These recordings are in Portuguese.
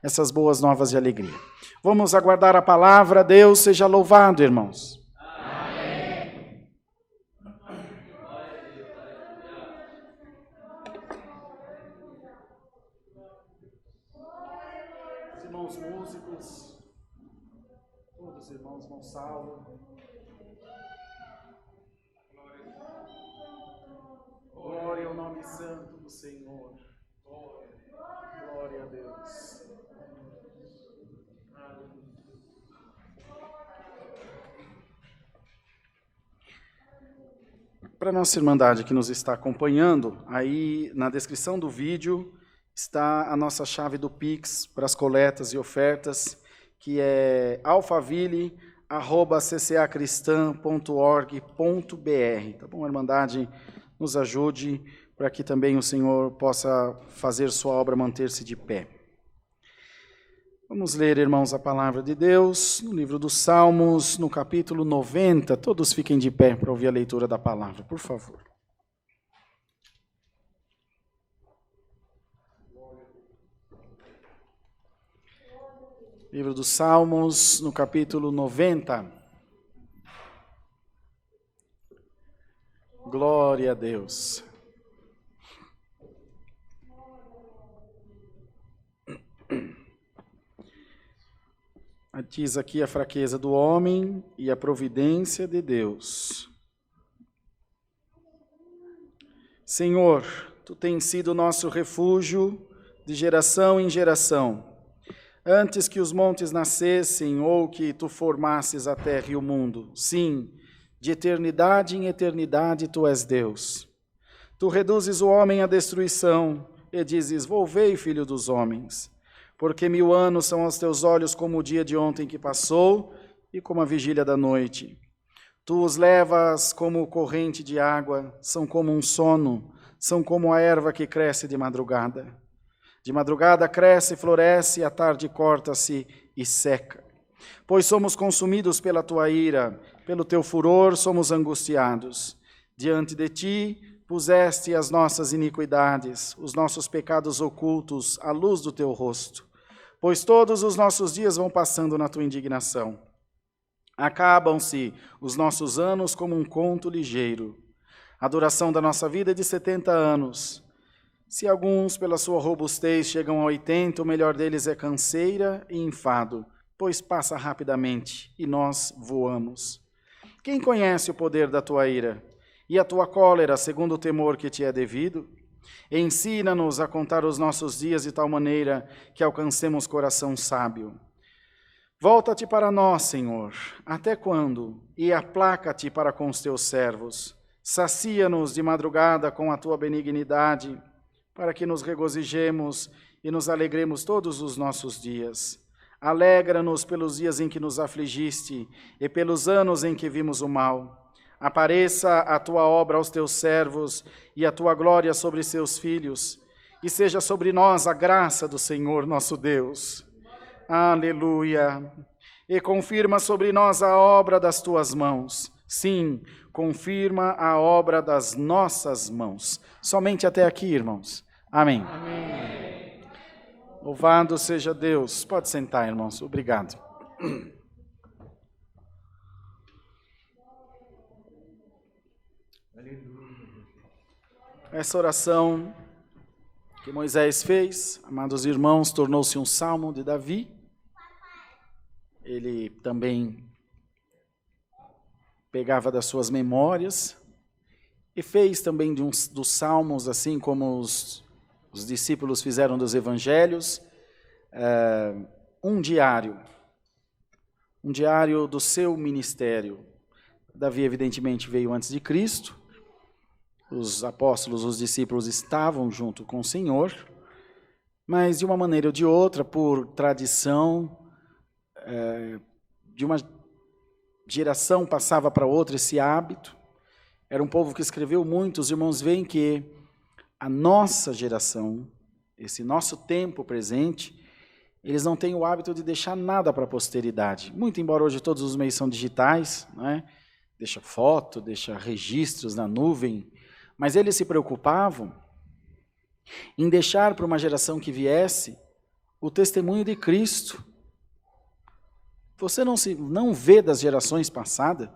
essas boas novas de alegria. Vamos aguardar a palavra. Deus seja louvado, irmãos. Amém. Os irmãos músicos, todos os irmãos Gonçalo. Glória ao nome santo do Senhor. Glória a Deus. Para a nossa irmandade que nos está acompanhando, aí na descrição do vídeo está a nossa chave do Pix para as coletas e ofertas, que é alfaville@ccacristã.org.br. Tá bom, irmandade? Nos ajude para que também o Senhor possa fazer sua obra manter-se de pé. Vamos ler, irmãos, a palavra de Deus no livro dos Salmos, no capítulo 90. Todos fiquem de pé para ouvir a leitura da palavra, por favor. Livro dos Salmos, no capítulo 90. Glória a Deus. Diz aqui a fraqueza do homem e a providência de Deus. Senhor, Tu tens sido nosso refúgio de geração em geração. Antes que os montes nascessem ou que Tu formasses a terra e o mundo, sim, de eternidade em eternidade Tu és Deus. Tu reduzes o homem à destruição e dizes: volvei, filho dos homens. Porque 1000 anos são aos teus olhos como o dia de ontem que passou e como a vigília da noite. Tu os levas como corrente de água, são como um sono, são como a erva que cresce de madrugada. De madrugada cresce, floresce, à tarde corta-se e seca. Pois somos consumidos pela tua ira, pelo teu furor somos angustiados. Diante de ti puseste as nossas iniquidades, os nossos pecados ocultos, à luz do teu rosto. Pois todos os nossos dias vão passando na tua indignação. Acabam-se os nossos anos como um conto ligeiro. A duração da nossa vida é de 70 anos. Se alguns, pela sua robustez, chegam a 80, o melhor deles é canseira e enfado, pois passa rapidamente e nós voamos. Quem conhece o poder da tua ira? E a tua cólera, segundo o temor que te é devido? Ensina-nos a contar os nossos dias de tal maneira que alcancemos coração sábio. Volta-te para nós, Senhor, até quando? E aplaca-te para com os teus servos. Sacia-nos de madrugada com a tua benignidade, para que nos regozijemos e nos alegremos todos os nossos dias. Alegra-nos pelos dias em que nos afligiste e pelos anos em que vimos o mal. Apareça a tua obra aos teus servos e a tua glória sobre seus filhos, e seja sobre nós a graça do Senhor nosso Deus. Aleluia! E confirma sobre nós a obra das tuas mãos. Sim, confirma a obra das nossas mãos. Somente até aqui, irmãos. Amém. Amém. Louvado seja Deus. Pode sentar, irmãos. Obrigado. Essa oração que Moisés fez, amados irmãos, tornou-se um salmo de Davi. Ele também pegava das suas memórias e fez também dos salmos, assim como os discípulos fizeram dos evangelhos, um diário do seu ministério. Davi, evidentemente, veio antes de Cristo. Os apóstolos, os discípulos estavam junto com o Senhor, mas de uma maneira ou de outra, por tradição, de uma geração passava para outra esse hábito. Era um povo que escreveu muito. Os irmãos veem que a nossa geração, esse nosso tempo presente, eles não têm o hábito de deixar nada para a posteridade. Muito embora hoje todos os meios são digitais, né? Deixa foto, deixa registros na nuvem, mas eles se preocupavam em deixar para uma geração que viesse o testemunho de Cristo. Você não vê das gerações passadas,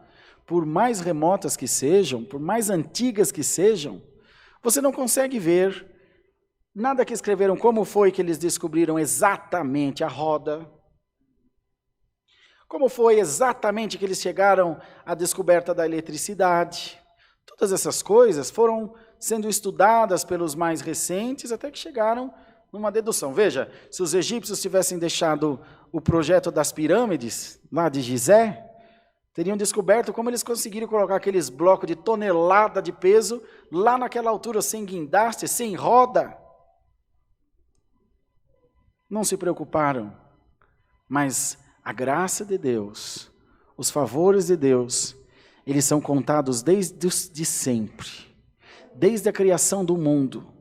por mais remotas que sejam, por mais antigas que sejam, você não consegue ver nada que escreveram como foi que eles descobriram exatamente a roda, como foi exatamente que eles chegaram à descoberta da eletricidade. Todas essas coisas foram sendo estudadas pelos mais recentes até que chegaram numa dedução. Veja, se os egípcios tivessem deixado o projeto das pirâmides lá de Gizé, teriam descoberto como eles conseguiram colocar aqueles blocos de tonelada de peso lá naquela altura, sem guindaste, sem roda. Não se preocuparam, mas a graça de Deus, os favores de Deus, eles são contados desde sempre, desde a criação do mundo,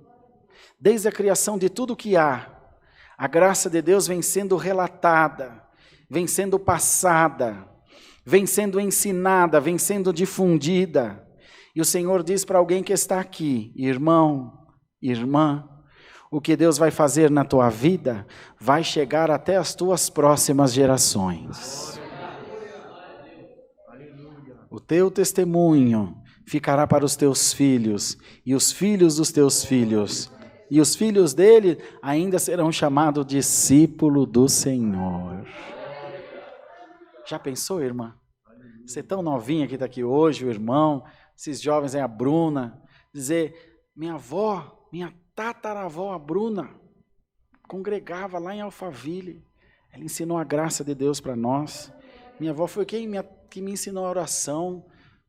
desde a criação de tudo que há. A graça de Deus vem sendo relatada, vem sendo passada, vem sendo ensinada, vem sendo difundida. E o Senhor diz para alguém que está aqui: irmão, irmã, o que Deus vai fazer na tua vida vai chegar até as tuas próximas gerações. O teu testemunho ficará para os teus filhos, e os filhos dos teus filhos, e os filhos dele ainda serão chamados discípulo do Senhor. Já pensou, irmã? Você é tão novinha que está aqui hoje, o irmão, esses jovens aí, a Bruna, dizer: minha avó, minha tataravó, a Bruna, congregava lá em Alphaville, ela ensinou a graça de Deus para nós. Minha avó foi quem me ensinou a oração,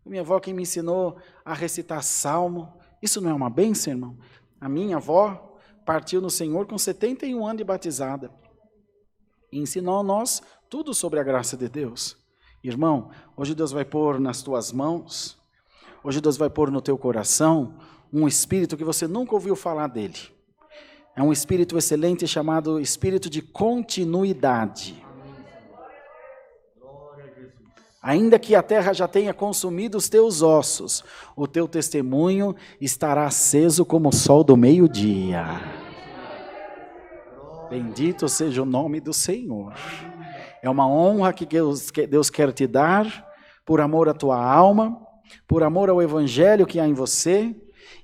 minha avó quem me ensinou a recitar salmo. Isso não é uma bênção, irmão? A minha avó partiu no Senhor com 71 anos de batizada, e ensinou a nós tudo sobre a graça de Deus. Irmão, hoje Deus vai pôr nas tuas mãos, hoje Deus vai pôr no teu coração um espírito que você nunca ouviu falar dele. É um espírito excelente chamado espírito de continuidade. Ainda que a terra já tenha consumido os teus ossos, o teu testemunho estará aceso como o sol do meio-dia. Bendito seja o nome do Senhor. É uma honra que Deus quer te dar, por amor à tua alma, por amor ao evangelho que há em você.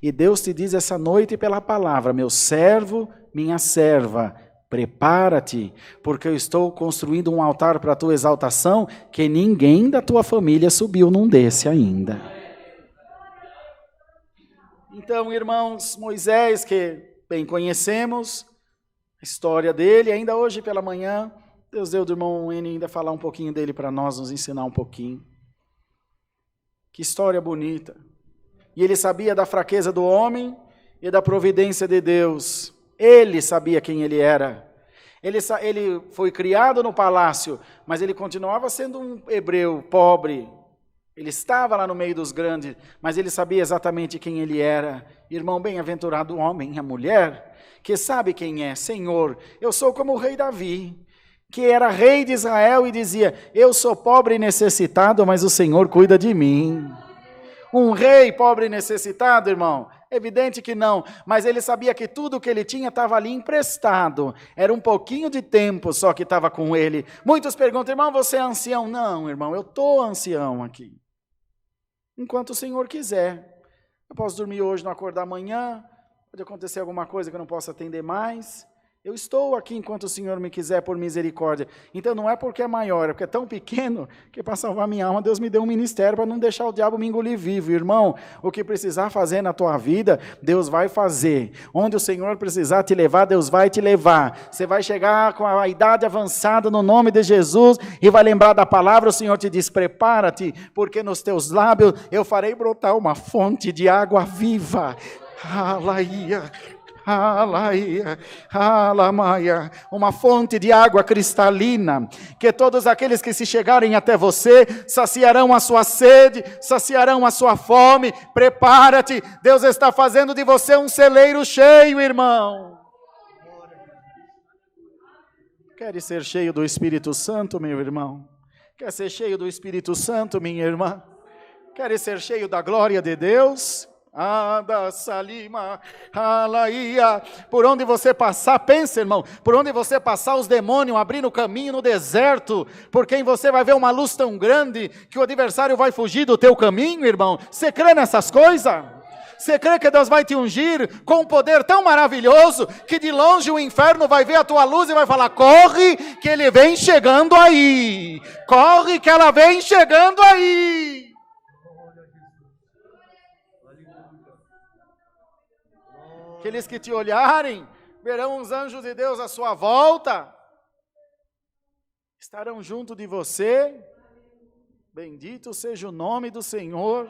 E Deus te diz essa noite pela palavra: meu servo, minha serva, prepara-te, porque eu estou construindo um altar para a tua exaltação, que ninguém da tua família subiu num desse ainda. Então, irmãos, Moisés, que bem conhecemos a história dele, ainda hoje pela manhã, Deus deu do irmão N ainda falar um pouquinho dele para nós, nos ensinar um pouquinho. Que história bonita. E ele sabia da fraqueza do homem e da providência de Deus. Ele sabia quem ele era. Ele foi criado no palácio, mas ele continuava sendo um hebreu pobre. Ele estava lá no meio dos grandes, mas ele sabia exatamente quem ele era. Irmão, bem-aventurado o homem e a mulher, que sabe quem é. Senhor, eu sou como o rei Davi, que era rei de Israel e dizia: eu sou pobre e necessitado, mas o Senhor cuida de mim. Um rei pobre e necessitado, irmão? Evidente que não, mas ele sabia que tudo que ele tinha estava ali emprestado. Era um pouquinho de tempo só que estava com ele. Muitos perguntam: irmão, você é ancião? Não, irmão, eu estou ancião aqui. Enquanto o Senhor quiser. Eu posso dormir hoje, não acordar amanhã, pode acontecer alguma coisa que eu não possa atender mais. Eu estou aqui enquanto o Senhor me quiser, por misericórdia. Então não é porque é maior, é porque é tão pequeno, que para salvar minha alma, Deus me deu um ministério para não deixar o diabo me engolir vivo. Irmão, o que precisar fazer na tua vida, Deus vai fazer. Onde o Senhor precisar te levar, Deus vai te levar. Você vai chegar com a idade avançada no nome de Jesus e vai lembrar da palavra. O Senhor te diz: prepara-te, porque nos teus lábios eu farei brotar uma fonte de água viva. Aleluia. Alaia, alamaia, uma fonte de água cristalina, que todos aqueles que se chegarem até você, saciarão a sua sede, saciarão a sua fome. Prepara-te, Deus está fazendo de você um celeiro cheio, irmão. Quer ser cheio do Espírito Santo, meu irmão? Quer ser cheio do Espírito Santo, minha irmã? Quer ser cheio da glória de Deus? Ada salima, alaia. Por onde você passar, pensa, irmão, por onde você passar, os demônios abrindo caminho no deserto, por quem você vai ver uma luz tão grande que o adversário vai fugir do teu caminho, irmão. Você crê nessas coisas? Você crê que Deus vai te ungir com um poder tão maravilhoso que de longe o inferno vai ver a tua luz e vai falar: corre que ele vem chegando aí, corre que ela vem chegando aí. Aqueles que te olharem, verão os anjos de Deus à sua volta, estarão junto de você. Bendito seja o nome do Senhor.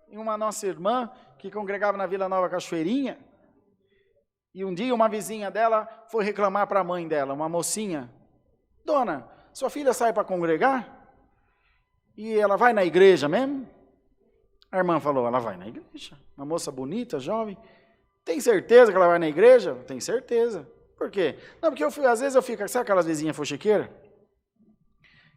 E uma nossa irmã que congregava na Vila Nova Cachoeirinha, e um dia uma vizinha dela foi reclamar para a mãe dela, uma mocinha: dona, sua filha sai para congregar? E ela vai na igreja mesmo? A irmã falou: ela vai na igreja. Uma moça bonita, jovem. Tem certeza que ela vai na igreja? Tem certeza. Por quê? Não, porque às vezes eu fico, sabe aquelas vizinhas fuxiqueiras?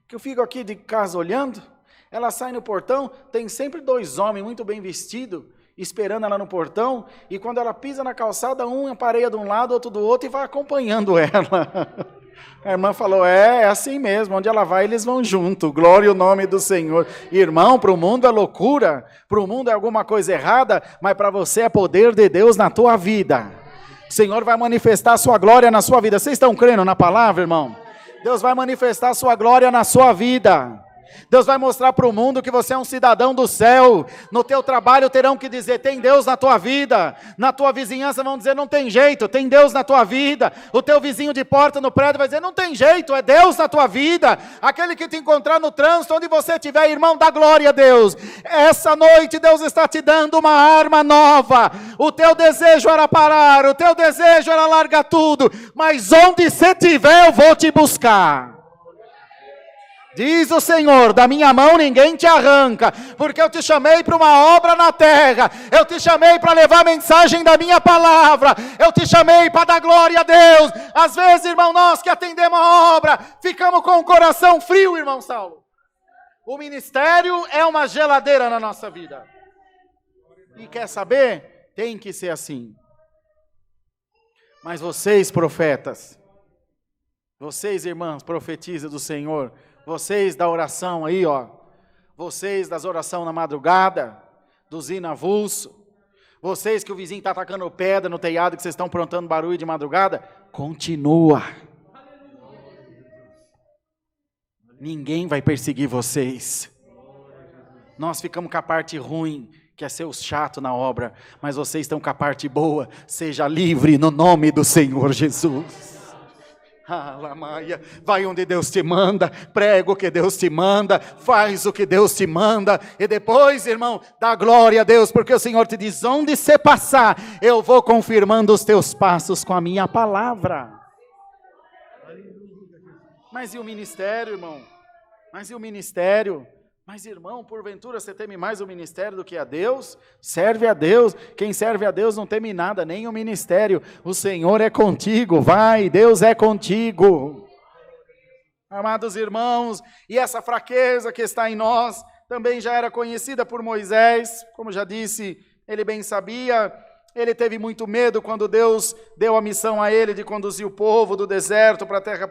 Que eu fico aqui de casa olhando. Ela sai no portão, tem sempre 2 homens muito bem vestidos, esperando ela no portão, e quando ela pisa na calçada, um apareia de um lado, outro do outro, e vai acompanhando ela. A irmã falou: é assim mesmo, onde ela vai, eles vão junto, glória ao nome do Senhor. Irmão, para o mundo é loucura, para o mundo é alguma coisa errada, mas para você é poder de Deus na tua vida. O Senhor vai manifestar a sua glória na sua vida. Vocês estão crendo na palavra, irmão? Deus vai manifestar a sua glória na sua vida. Deus vai mostrar para o mundo que você é um cidadão do céu. No teu trabalho terão que dizer: tem Deus na tua vida. Na tua vizinhança vão dizer: não tem jeito, tem Deus na tua vida. O teu vizinho de porta no prédio vai dizer: não tem jeito, é Deus na tua vida. Aquele que te encontrar no trânsito, onde você estiver, irmão, dá glória a Deus. Essa noite Deus está te dando uma arma nova. O teu desejo era parar, o teu desejo era largar tudo, mas onde você estiver eu vou te buscar. Diz o Senhor: da minha mão ninguém te arranca, porque eu te chamei para uma obra na terra, eu te chamei para levar a mensagem da minha palavra, eu te chamei para dar glória a Deus. Às vezes, irmão, nós que atendemos a obra, ficamos com o coração frio, irmão Saulo. O ministério é uma geladeira na nossa vida. E quer saber? Tem que ser assim. Mas vocês, profetas, vocês, irmãs, profetizam do Senhor, vocês da oração aí, ó, vocês das orações na madrugada, dos hinos avulso, vocês que o vizinho está atacando pedra no telhado, que vocês estão aprontando barulho de madrugada, continua. Ninguém vai perseguir vocês. Nós ficamos com a parte ruim, que é ser os chato na obra, mas vocês estão com a parte boa. Seja livre no nome do Senhor Jesus. Alamaia, vai onde Deus te manda, prega o que Deus te manda, faz o que Deus te manda, e depois, irmão, dá glória a Deus, porque o Senhor te diz: onde você passar, eu vou confirmando os teus passos com a minha palavra. Mas e o ministério, irmão? Mas e o ministério? Mas, irmão, porventura você teme mais o ministério do que a Deus? Serve a Deus. Quem serve a Deus não teme nada, nem o ministério. O Senhor é contigo, vai, Deus é contigo. Amados irmãos, e essa fraqueza que está em nós, também já era conhecida por Moisés, como já disse, ele bem sabia. Ele teve muito medo quando Deus deu a missão a ele de conduzir o povo do deserto para a terra,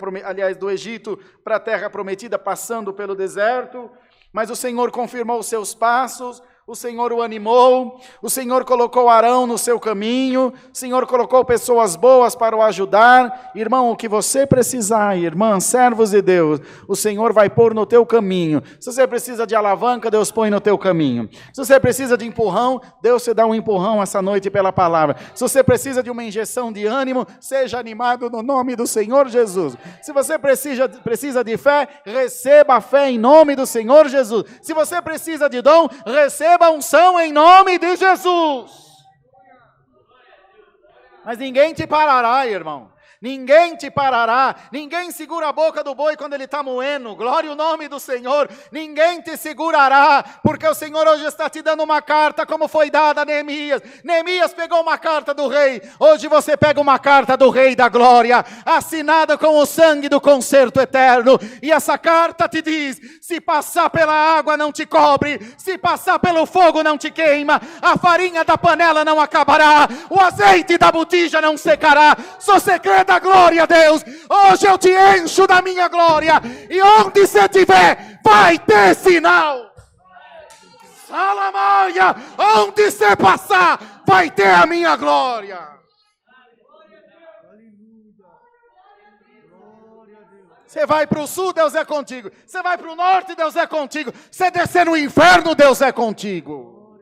do Egito para a terra prometida, passando pelo deserto. Mas o Senhor confirmou os seus passos, o Senhor o animou, o Senhor colocou Arão no seu caminho, o Senhor colocou pessoas boas para o ajudar. Irmão, o que você precisar, irmã, servos de Deus, o Senhor vai pôr no teu caminho. Se você precisa de alavanca, Deus põe no teu caminho. Se você precisa de empurrão, Deus te dá um empurrão essa noite pela palavra. Se você precisa de uma injeção de ânimo, seja animado no nome do Senhor Jesus. Se você precisa de fé, receba a fé em nome do Senhor Jesus. Se você precisa de dom, receba a unção em nome de Jesus. Mas ninguém te parará, irmão. Ninguém te parará, ninguém segura a boca do boi quando ele está moendo, glória ao nome do Senhor, ninguém te segurará, porque o Senhor hoje está te dando uma carta como foi dada a Neemias. Neemias pegou uma carta do rei, hoje você pega uma carta do Rei da Glória, assinada com o sangue do concerto eterno, e essa carta te diz, se passar pela água não te cobre, se passar pelo fogo não te queima, a farinha da panela não acabará, o azeite da botija não secará. Se você crê da glória a Deus, hoje eu te encho da minha glória, e onde você estiver, vai ter sinal. Salamaia, onde você passar, vai ter a minha glória. Você vai para o sul, Deus é contigo. Você vai para o norte, Deus é contigo. Você descer no inferno, Deus é contigo.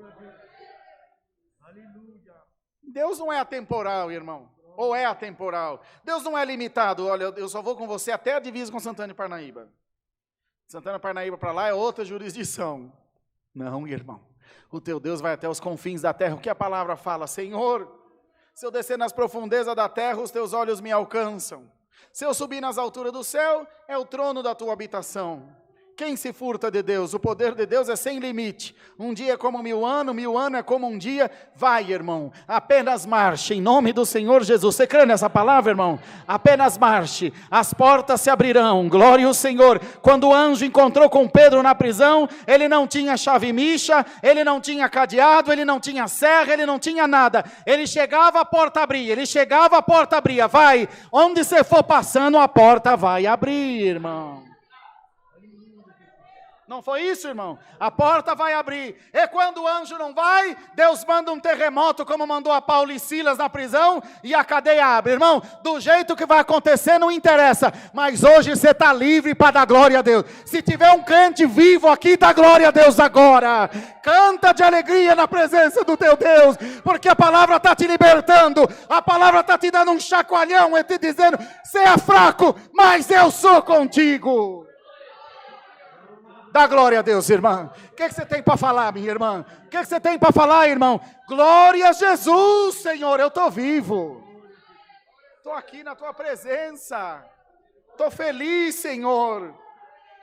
Deus não é atemporal, irmão. Ou é atemporal. Deus não é limitado. Olha, eu só vou com você até a divisa com Santana e Parnaíba. Santana e Parnaíba para lá é outra jurisdição. Não, irmão. O teu Deus vai até os confins da terra. O que a palavra fala? Senhor, se eu descer nas profundezas da terra, os teus olhos me alcançam. Se eu subir nas alturas do céu, é o trono da tua habitação. Quem se furta de Deus? O poder de Deus é sem limite. Um dia é como 1000 anos, 1000 anos é como um dia. Vai, irmão, apenas marche, em nome do Senhor Jesus. Você crê nessa palavra, irmão? Apenas marche, as portas se abrirão, glória ao Senhor. Quando o anjo encontrou com Pedro na prisão, ele não tinha chave micha, ele não tinha cadeado, ele não tinha serra, ele não tinha nada. Ele chegava, a porta abria, ele chegava, a porta abria. Vai, onde você for passando, a porta vai abrir, irmão. Não foi isso, irmão? A porta vai abrir. E quando o anjo não vai, Deus manda um terremoto, como mandou a Paulo e Silas na prisão, e a cadeia abre. Irmão, do jeito que vai acontecer não interessa, mas hoje você está livre para dar glória a Deus. Se tiver um crente vivo aqui, dá glória a Deus agora. Canta de alegria na presença do teu Deus, porque a palavra está te libertando, a palavra está te dando um chacoalhão e te dizendo, você é fraco, mas eu sou contigo. Dá glória a Deus, irmã. O que você tem para falar, minha irmã? O que você tem para falar, irmão? Glória a Jesus, Senhor, eu estou vivo. Estou aqui na tua presença. Estou feliz, Senhor.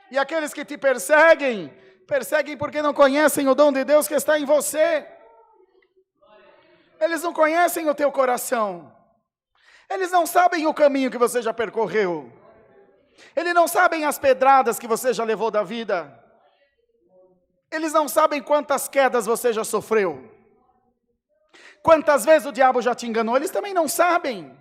E aqueles que te perseguem, perseguem porque não conhecem o dom de Deus que está em você. Eles não conhecem o teu coração. Eles não sabem o caminho que você já percorreu. Eles não sabem as pedradas que você já levou da vida. Eles não sabem quantas quedas você já sofreu. Quantas vezes o diabo já te enganou. Eles também não sabem.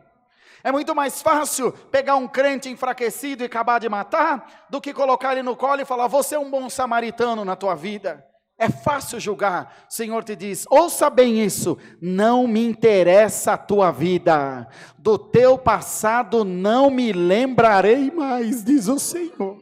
É muito mais fácil pegar um crente enfraquecido e acabar de matar, do que colocar ele no colo e falar, você é um bom samaritano na tua vida. É fácil julgar. O Senhor te diz, ouça bem isso, não me interessa a tua vida. Do teu passado não me lembrarei mais, diz o Senhor.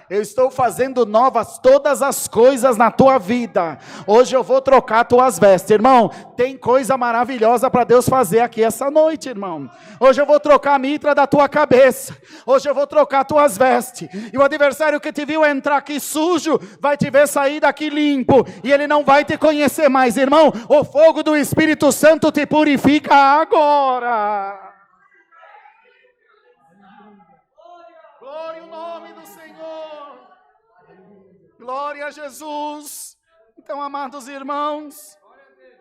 Eu estou fazendo novas todas as coisas na tua vida. Hoje eu vou trocar tuas vestes. Irmão, tem coisa maravilhosa para Deus fazer aqui essa noite, irmão. Hoje eu vou trocar a mitra da tua cabeça. Hoje eu vou trocar tuas vestes. E o adversário que te viu entrar aqui sujo, vai te ver sair daqui limpo. E ele não vai te conhecer mais, irmão. O fogo do Espírito Santo te purifica agora. Glória ao nome do Senhor. Glória a Jesus. Então, amados irmãos,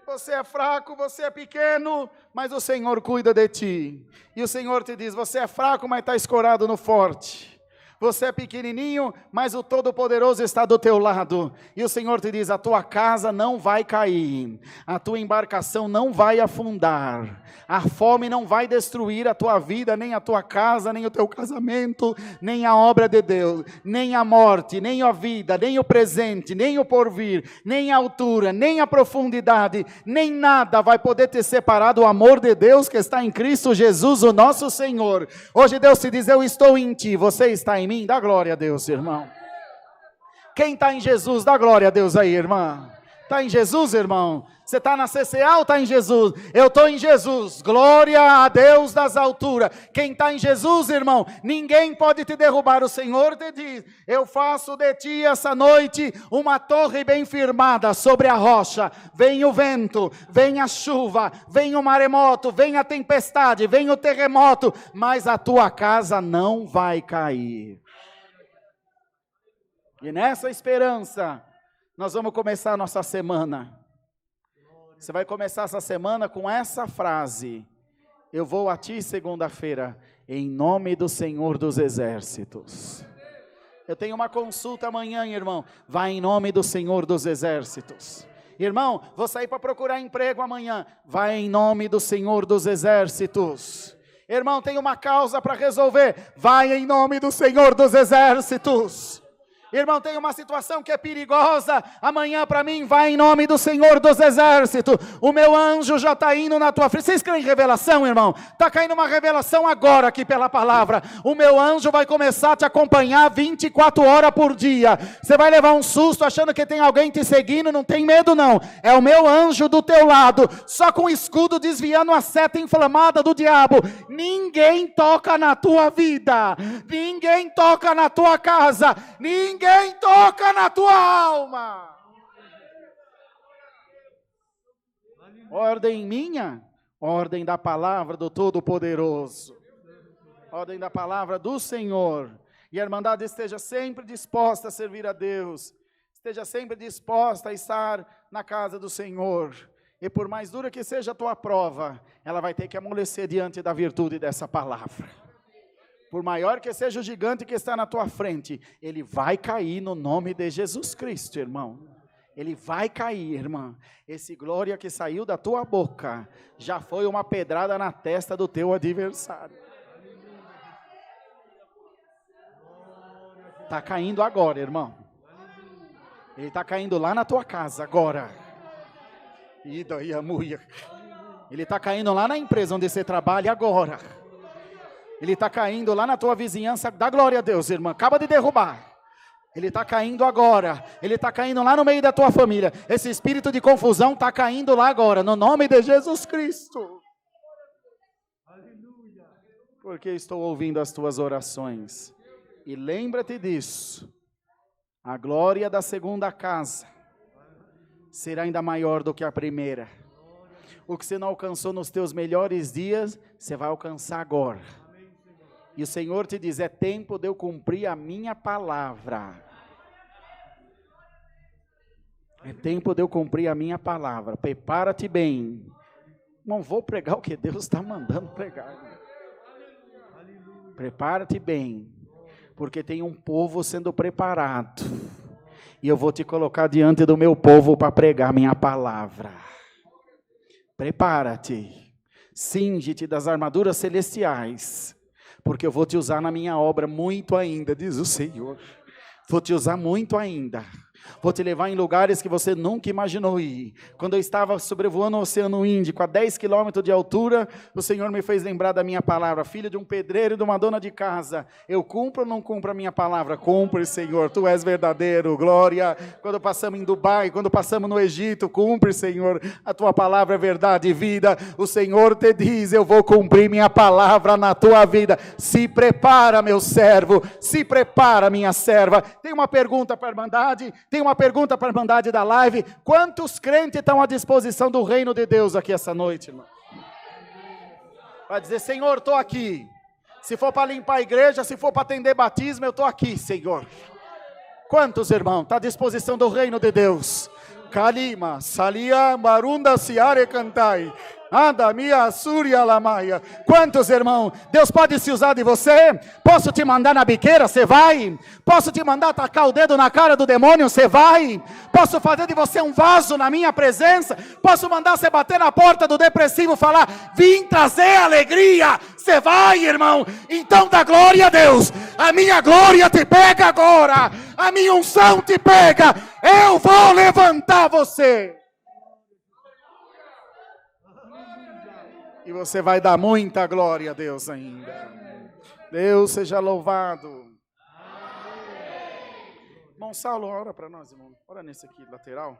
você é fraco, você é pequeno, mas o Senhor cuida de ti. E o Senhor te diz, você é fraco, mas está escorado no forte. Você é pequenininho, mas o Todo-Poderoso está do teu lado. E o Senhor te diz, a tua casa não vai cair. A tua embarcação não vai afundar. A fome não vai destruir a tua vida, nem a tua casa, nem o teu casamento, nem a obra de Deus, nem a morte, nem a vida, nem o presente, nem o porvir, nem a altura, nem a profundidade, nem nada vai poder te separar do amor de Deus que está em Cristo Jesus, o nosso Senhor. Hoje Deus te diz, eu estou em ti, você está em mim, dá glória a Deus, irmão. Quem está em Jesus, dá glória a Deus aí, irmã. Está em Jesus, irmão? Você está na CCA ou está em Jesus? Eu estou em Jesus. Glória a Deus das alturas. Quem está em Jesus, irmão, ninguém pode te derrubar. O Senhor te diz: eu faço de ti essa noite uma torre bem firmada sobre a rocha. Vem o vento, vem a chuva, vem o maremoto, vem a tempestade, vem o terremoto, mas a tua casa não vai cair. E nessa esperança, nós vamos começar a nossa semana. Você vai começar essa semana com essa frase: eu vou a ti segunda-feira, em nome do Senhor dos Exércitos. Eu tenho uma consulta amanhã, irmão. Vai em nome do Senhor dos Exércitos. Irmão, vou sair para procurar emprego amanhã. Vai em nome do Senhor dos Exércitos. Irmão, tem uma causa para resolver. Vai em nome do Senhor dos Exércitos. Irmão, tem uma situação que é perigosa, amanhã para mim, vai em nome do Senhor dos Exércitos, o meu anjo já está indo na tua frente. Vocês creem em revelação, irmão? Está caindo uma revelação agora aqui pela palavra. O meu anjo vai começar a te acompanhar 24 horas por dia. Você vai levar um susto achando que tem alguém te seguindo, não tem medo não. É o meu anjo do teu lado, só com o escudo desviando a seta inflamada do diabo. Ninguém toca na tua vida, ninguém toca na tua casa, ninguém toca na tua alma. Ordem minha, ordem da palavra do Todo-Poderoso, ordem da palavra do Senhor. E a irmandade esteja sempre disposta a servir a Deus, esteja sempre disposta a estar na casa do Senhor. E por mais dura que seja a tua prova, ela vai ter que amolecer diante da virtude dessa palavra. Por maior que seja o gigante que está na tua frente, ele vai cair no nome de Jesus Cristo, irmão. Ele vai cair, irmã. Esse glória que saiu da tua boca, já foi uma pedrada na testa do teu adversário. Está caindo agora, irmão. Ele está caindo lá na tua casa agora. E daí a mulher. Ele está caindo lá na empresa onde você trabalha agora. Ele está caindo lá na tua vizinhança. Dá glória a Deus, irmã. Acaba de derrubar. Ele está caindo agora. Ele está caindo lá no meio da tua família. Esse espírito de confusão está caindo lá agora. No nome de Jesus Cristo. Aleluia. Porque estou ouvindo as tuas orações. E lembra-te disso. A glória da segunda casa será ainda maior do que a primeira. O que você não alcançou nos teus melhores dias, você vai alcançar agora. E o Senhor te diz: é tempo de eu cumprir a minha palavra. É tempo de eu cumprir a minha palavra. Prepara-te bem. Não vou pregar o que Deus está mandando pregar. Prepara-te bem. Porque tem um povo sendo preparado. E eu vou te colocar diante do meu povo para pregar minha palavra. Prepara-te. Cinge-te das armaduras celestiais. Porque eu vou te usar na minha obra muito ainda, diz o Senhor. Vou te usar muito ainda. Vou te levar em lugares que você nunca imaginou ir. Quando eu estava sobrevoando o Oceano Índico, a 10 quilômetros de altura, o Senhor me fez lembrar da minha palavra. Filho de um pedreiro e de uma dona de casa, eu cumpro ou não cumpro a minha palavra? Cumpre, Senhor, Tu és verdadeiro, glória. Quando passamos em Dubai, quando passamos no Egito, cumpre, Senhor, a Tua palavra é verdade e vida. O Senhor te diz: eu vou cumprir minha palavra na tua vida. Se prepara, meu servo, se prepara, minha serva. Tem uma pergunta para a irmandade? Tem uma pergunta para a irmandade da live: quantos crentes estão à disposição do reino de Deus aqui essa noite, irmão? Vai dizer: Senhor, estou aqui. Se for para limpar a igreja, se for para atender batismo, eu estou aqui, Senhor. Quantos, irmão, está à disposição do reino de Deus? Kalima, Salia, Marunda, Siare, Cantai. Anda, minha Súria, Lamaia. Quantos, irmão? Deus pode se usar de você? Posso te mandar na biqueira? Você vai? Posso te mandar tacar o dedo na cara do demônio? Você vai? Posso fazer de você um vaso na minha presença? Posso mandar você bater na porta do depressivo e falar: vim trazer alegria? Você vai, irmão? Então dá glória a Deus. A minha glória te pega agora. A minha unção te pega. Eu vou levantar você. E você vai dar muita glória a Deus ainda. Deus seja louvado. Amém. Irmão Saulo, ora para nós, irmão. Ora nesse aqui, lateral.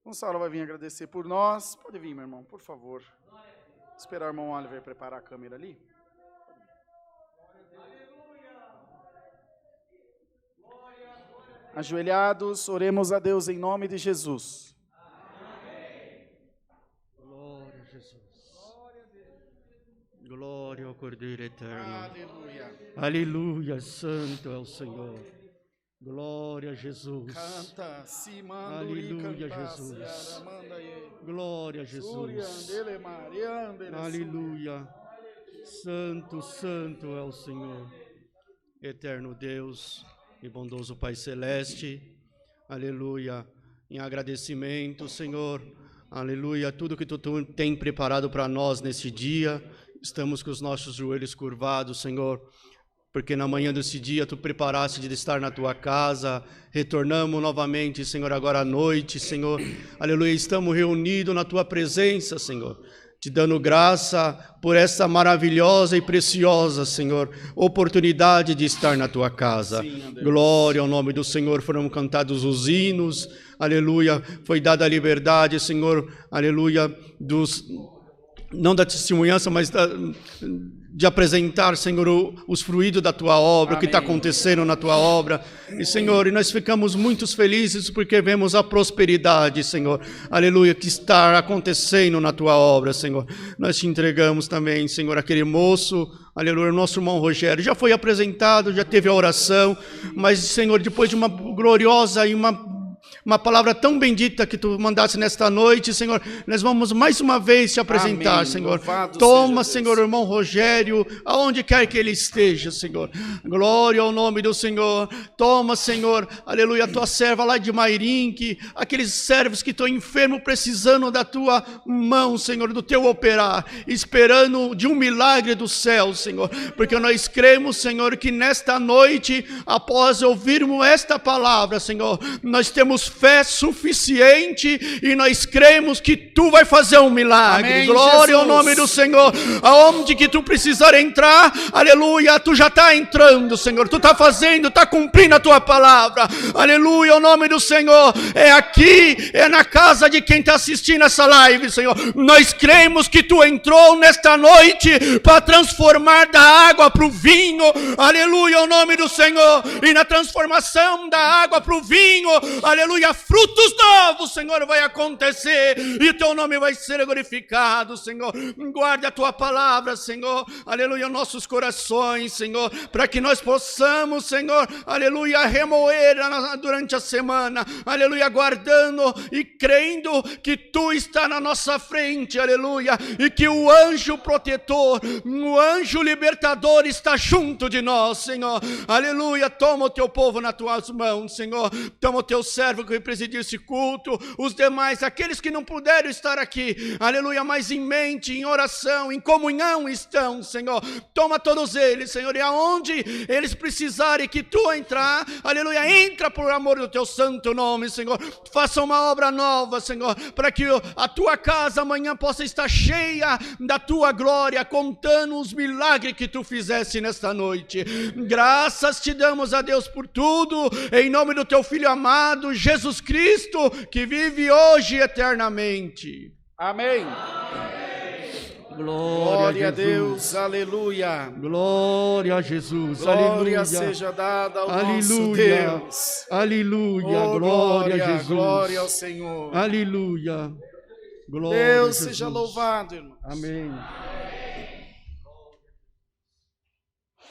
Gonçalo vai vir agradecer por nós. Pode vir, meu irmão, por favor. Esperar o irmão Oliver preparar a câmera ali. Ajoelhados, oremos a Deus em nome de Jesus. Glória a Jesus. Glória ao Cordeiro Eterno. Aleluia. Aleluia, santo é o Senhor. Glória a Jesus. Canta, se Aleluia, Jesus. Glória a Jesus. Aleluia. Santo, santo é o Senhor. Eterno Deus e bondoso Pai Celeste. Aleluia. Em agradecimento, Senhor. Aleluia. Tudo que Tu tem preparado para nós nesse dia. Estamos com os nossos joelhos curvados, Senhor. Porque na manhã desse dia Tu preparaste de estar na Tua casa, retornamos novamente, Senhor, agora à noite, Senhor, aleluia, estamos reunidos na Tua presença, Senhor, te dando graça por essa maravilhosa e preciosa, Senhor, oportunidade de estar na Tua casa. Sim, glória ao nome do Senhor, foram cantados os hinos, aleluia, foi dada a liberdade, Senhor, aleluia, não da testemunhança, mas de apresentar, Senhor, os frutos da Tua obra, o que está acontecendo na Tua obra. E, Senhor, e nós ficamos muito felizes porque vemos a prosperidade, Senhor, aleluia, que está acontecendo na Tua obra, Senhor. Nós te entregamos também, Senhor, aquele moço, aleluia, o nosso irmão Rogério. Já foi apresentado, já teve a oração, mas, Senhor, depois de uma gloriosa e uma palavra tão bendita que Tu mandaste nesta noite, Senhor, nós vamos mais uma vez te apresentar, amém. Senhor. Louvado toma, Senhor, o irmão Rogério, aonde quer que ele esteja, Senhor. Glória ao nome do Senhor. Toma, Senhor, aleluia, a Tua serva lá de Mairinque, aqueles servos que estão enfermos, precisando da Tua mão, Senhor, do Teu operar, esperando de um milagre do céu, Senhor, porque nós cremos, Senhor, que nesta noite, após ouvirmos esta palavra, Senhor, nós temos fé suficiente e nós cremos que Tu vai fazer um milagre. Amém, glória Jesus. Ao nome do Senhor. Aonde que Tu precisar entrar, aleluia, Tu já está entrando, Senhor. Tu está fazendo, está cumprindo a Tua palavra. Aleluia, ao nome do Senhor. É aqui, é na casa de quem está assistindo essa live, Senhor. Nós cremos que Tu entrou nesta noite para transformar da água para o vinho. Aleluia, ao nome do Senhor. E na transformação da água para o vinho, aleluia, frutos novos, Senhor, vai acontecer e o Teu nome vai ser glorificado, Senhor. Guarde a Tua palavra, Senhor, aleluia, nossos corações, Senhor, para que nós possamos, Senhor, aleluia, remoer durante a semana, aleluia, aguardando e crendo que Tu está na nossa frente, aleluia, e que o anjo protetor, o anjo libertador está junto de nós, Senhor, aleluia. Toma o Teu povo nas Tuas mãos, Senhor, toma o Teu servo que vai presidir esse culto, os demais, aqueles que não puderam estar aqui, aleluia, mas em mente, em oração, em comunhão estão, Senhor, toma todos eles, Senhor, e aonde eles precisarem que Tu entrar, aleluia, entra por amor do Teu santo nome, Senhor, faça uma obra nova, Senhor, para que a Tua casa amanhã possa estar cheia da Tua glória, contando os milagres que Tu fizeste nesta noite. Graças te damos a Deus por tudo, em nome do Teu Filho amado, Jesus Cristo, que vive hoje eternamente. Amém. Glória a Deus, aleluia. Glória a Jesus, glória aleluia. Seja dada ao aleluia. Nosso Deus. Aleluia, oh, glória a Jesus. Glória ao Senhor. Aleluia. Glória Deus seja louvado, irmãos. Amém.